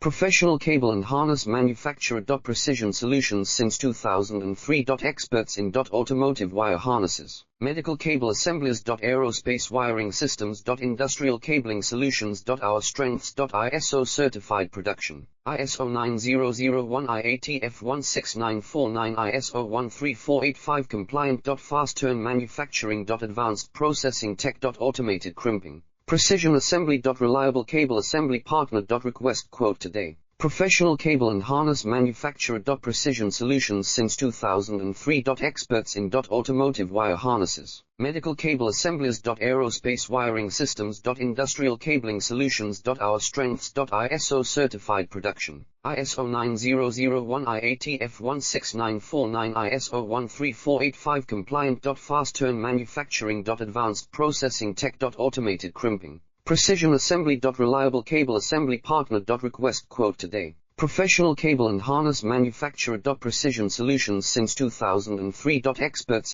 Professional cable and harness manufacturer. Precision solutions since 2003. Experts in automotive wire harnesses, medical cable assemblies. Aerospace wiring systems. Industrial cabling solutions. Our strengths. ISO certified production. ISO 9001 IATF 16949 ISO 13485 compliant. Fast turn manufacturing. Advanced processing tech. Automated crimping. Precision assembly. Reliable cable assembly partner. Request quote today. Professional cable and harness manufacturer. Precision solutions since 2003. Experts in automotive wire harnesses, medical cable assemblies. Aerospace wiring systems. Industrial cabling solutions. Our strengths. ISO certified production. ISO 9001 IATF 16949 ISO 13485 compliant. Fast turn manufacturing. Advanced processing tech. Automated crimping. Precision assembly. Reliable cable assembly partner. Request quote today. Professional cable and harness manufacturer. Precision solutions since 2003. Experts